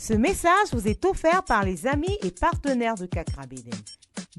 Ce message vous est offert par les amis et partenaires de Kakrabeden.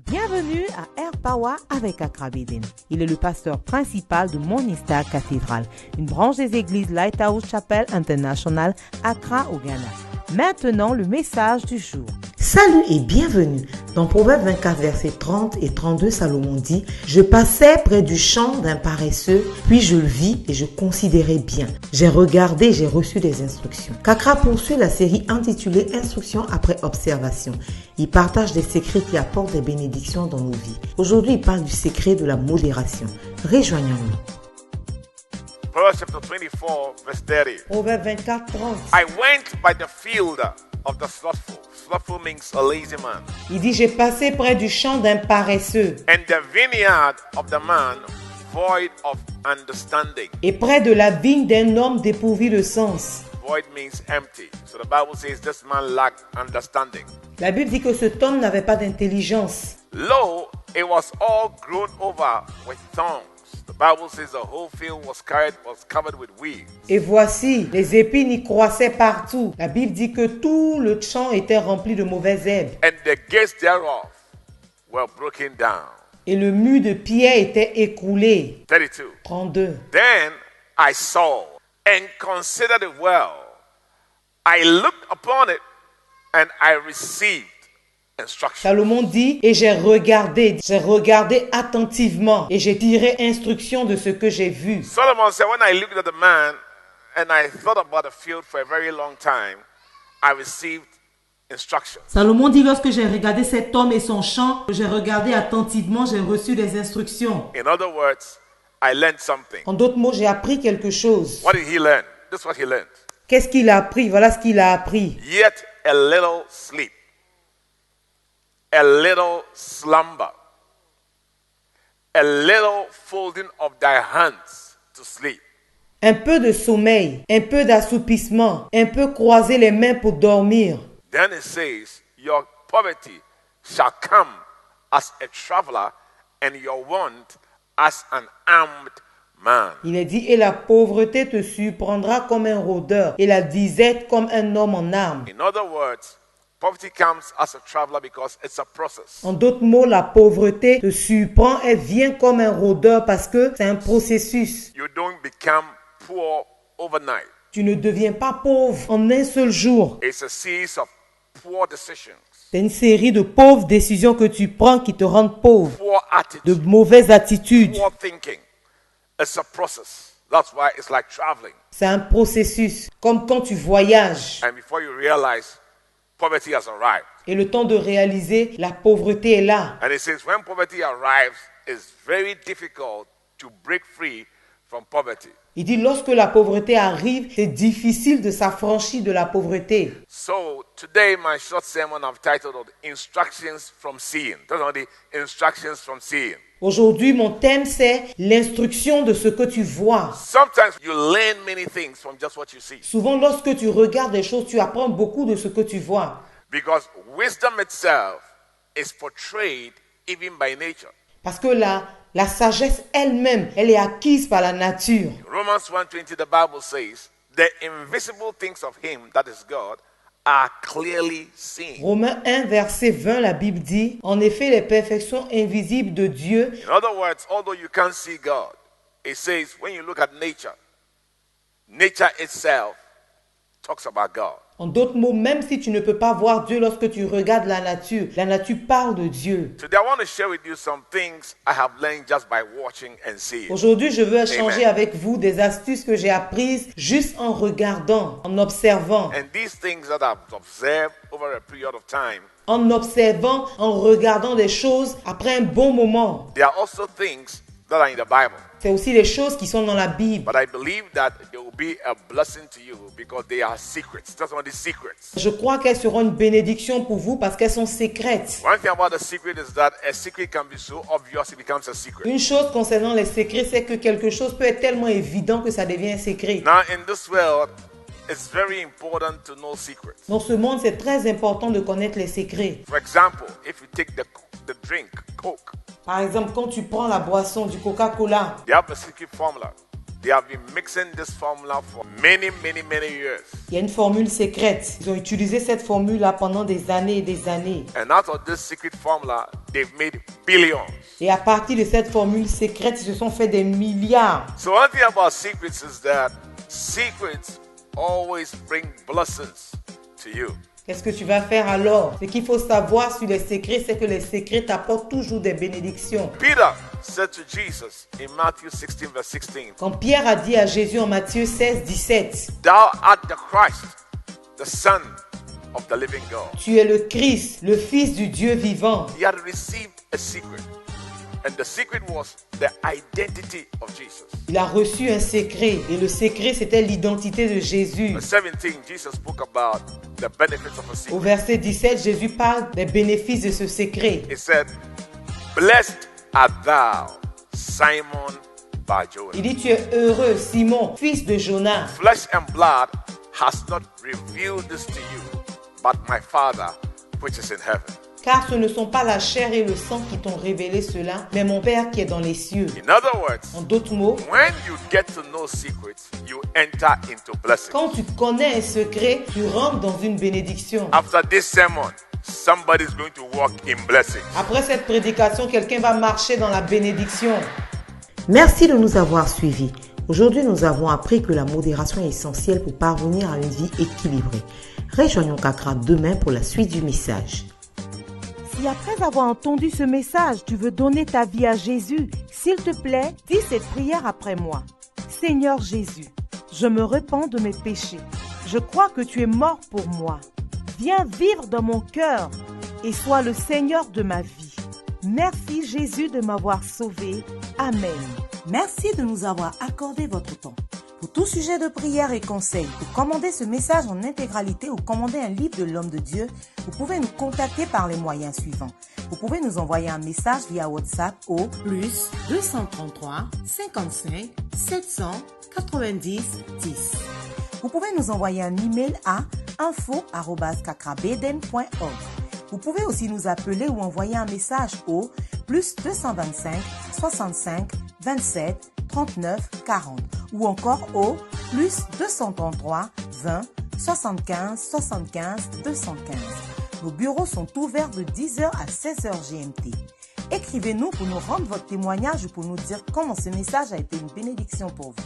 Bienvenue à Air Power avec Kakrabeden. Il est le pasteur principal de Morning Star Cathedral, une branche des églises Lighthouse Chapel International, Accra au Ghana. Maintenant, le message du jour. Salut et bienvenue. Dans Proverbe 24, versets 30 et 32, Salomon dit « Je passais près du champ d'un paresseux, puis je le vis et je considérais bien. J'ai regardé, j'ai reçu des instructions. » Kakra poursuit la série intitulée « Instruction après observation ». Il partage des secrets qui apportent des bénédictions dans nos vies. Aujourd'hui, il parle du secret de la modération. Rejoignons-nous. Proverbs chapter 24, verse 30. Proverbe 24, 30. I went by the field of the slothful. Slothful means a lazy man. Il dit « J'ai passé près du champ d'un paresseux And the vineyard of the man void of understanding. et près de la vigne d'un homme dépourvu de sens. » Void means empty. So the Bible says this man lacked understanding. La Bible dit que cet homme n'avait pas d'intelligence. Lo, it was all grown over with thorns. The Bible says the whole field was covered with weeds. Et voici, les épines y croissaient partout. La Bible dit que tout le champ était rempli de mauvaises herbes. And the gates thereof were broken down. Et le mur de pierre était écroulé. 32. 32. Then I saw and considered it well. I looked upon it and I received instruction. Salomon dit, et j'ai regardé attentivement et j'ai tiré instruction de ce que j'ai vu. Solomon said, when I looked at the man and I thought about the field for a very long time, I received instruction. Salomon dit, lorsque j'ai regardé cet homme et son champ, j'ai regardé attentivement, j'ai reçu des instructions. In other words, I learned something. En d'autres mots, j'ai appris quelque chose. What did he learn? This is what he learned. Qu'est-ce qu'il a appris? Voilà ce qu'il a appris. Yet a little sleep, a little slumber, a little folding of thy hands to sleep. Un peu de sommeil, un peu d'assoupissement, un peu croiser les mains pour dormir. Then it says, your poverty shall come as a traveler and your want as an armed man. Il est dit, et la pauvreté te surprendra comme un rôdeur, et la disette comme un homme en armes. In other words, poverty comes as a traveler because it's a process. En d'autres mots, la pauvreté te surprend, elle vient comme un rôdeur parce que c'est un processus. You don't become poor overnight. Tu ne deviens pas pauvre en un seul jour. It's a series of poor decisions, C'est une série de pauvres décisions que tu prends qui te rendent pauvre, poor de attitude, mauvaises attitudes. poor thinking. It's a process. That's why it's like traveling. C'est un processus, comme quand tu voyages. And before you realize, poverty has arrived. Et le temps de réaliser, la pauvreté est là. And it says when poverty arrives, it's very difficult to break free from poverty. Il dit, lorsque la pauvreté arrive, c'est difficile de s'affranchir de la pauvreté. So today my short sermon I've titled Instructions from Seeing. Those are the instructions from seeing. Aujourd'hui, mon thème, c'est l'instruction de ce que tu vois. Sometimes you learn many things from just what you see. Souvent, lorsque tu regardes des choses, tu apprends beaucoup de ce que tu vois. Because wisdom itself is portrayed even by nature. Parce que la sagesse elle-même, elle est acquise par la nature. Romans 1:20, the Bible says, the invisible things of him, that is God, are clearly seen. Romains 1, verset 20, la Bible dit, en effet, les perfections invisibles de Dieu. In other words, although you can't see God, it says when you look at nature, nature itself talks about God. En d'autres mots, même si tu ne peux pas voir Dieu lorsque tu regardes la nature parle de Dieu. Today I want to share with you some things I have learned just by watching and seeing. Aujourd'hui, je veux échanger Amen. avec vous des astuces que j'ai apprises juste en regardant, en observant. And these things that I've observed over a period of time, En observant, en regardant des choses après un bon moment. they are also things that are in the Bible. C'est aussi les choses qui sont dans la Bible. But I believe that they will be a blessing to you because they are secrets. That's one of the secrets. Je crois qu'elles seront une bénédiction pour vous parce qu'elles sont secrètes. One thing about a secret is that a secret can be so obvious it becomes a secret. Une chose concernant les secrets, c'est que quelque chose peut être tellement évident que ça devient un secret. Now in this world, it's very important to know secrets. Dans ce monde, c'est très important de connaître les secrets. For example, if you take the drink, Coke, Par exemple, quand tu prends la boisson du Coca-Cola, they have a secret formula. They have been mixing this formula for many years. Il y a une formule secrète. Ils ont utilisé cette formule-là pendant des années et des années. And out of this secret formula, they've made billions. Et à partir de cette formule secrète, ils se sont fait des milliards. So one thing about secrets is that secrets always bring blessings to you. Qu'est-ce que tu vas faire alors? Ce qu'il faut savoir sur les secrets, c'est que les secrets t'apportent toujours des bénédictions. Peter said to Jesus in Matthew 16 verse 16, Quand Pierre a dit à Jésus en Matthieu 16, 17, Thou art the Christ, the Son of the living God. tu es le Christ, le Fils du Dieu vivant. He had received a secret. And the secret was the identity of Jesus. Il a reçu un secret et le secret c'était l'identité de Jésus. Verse 17, Jesus spoke about the benefits of a Au secret. verset 17, Jésus parle des bénéfices de ce secret. He said, Blessed art thou, Simon Bar-Jonah. Il dit, tu es heureux, Simon, fils de Jonas. Flesh and blood has not revealed this to you, but my Father which is in heaven. Car ce ne sont pas la chair et le sang qui t'ont révélé cela, mais mon Père qui est dans les cieux. In other words, En d'autres mots, when you get to know secrets, you enter into blessing. quand tu connais un secret, tu rentres dans une bénédiction. After this sermon, somebody is going to walk in blessing. Après cette prédication, quelqu'un va marcher dans la bénédiction. Merci de nous avoir suivis. Aujourd'hui, nous avons appris que la modération est essentielle pour parvenir à une vie équilibrée. Rejoignons Kakra demain pour la suite du message. Si après avoir entendu ce message, tu veux donner ta vie à Jésus, s'il te plaît, dis cette prière après moi. Seigneur Jésus, je me repens de mes péchés. Je crois que tu es mort pour moi. Viens vivre dans mon cœur et sois le Seigneur de ma vie. Merci Jésus de m'avoir sauvé. Amen. Merci de nous avoir accordé votre temps. Pour tout sujet de prière et conseils, pour commander ce message en intégralité ou commander un livre de l'homme de Dieu, vous pouvez nous contacter par les moyens suivants. Vous pouvez nous envoyer un message via WhatsApp au Plus 233 55 790 10. Vous pouvez nous envoyer un email à info@kakrabeden.org. Vous pouvez aussi nous appeler ou envoyer un message au plus 225 65 27 39 40 ou encore au plus 233 20 75 75 215. Nos bureaux sont ouverts de 10h à 16h GMT. Écrivez-nous pour nous rendre votre témoignage ou pour nous dire comment ce message a été une bénédiction pour vous.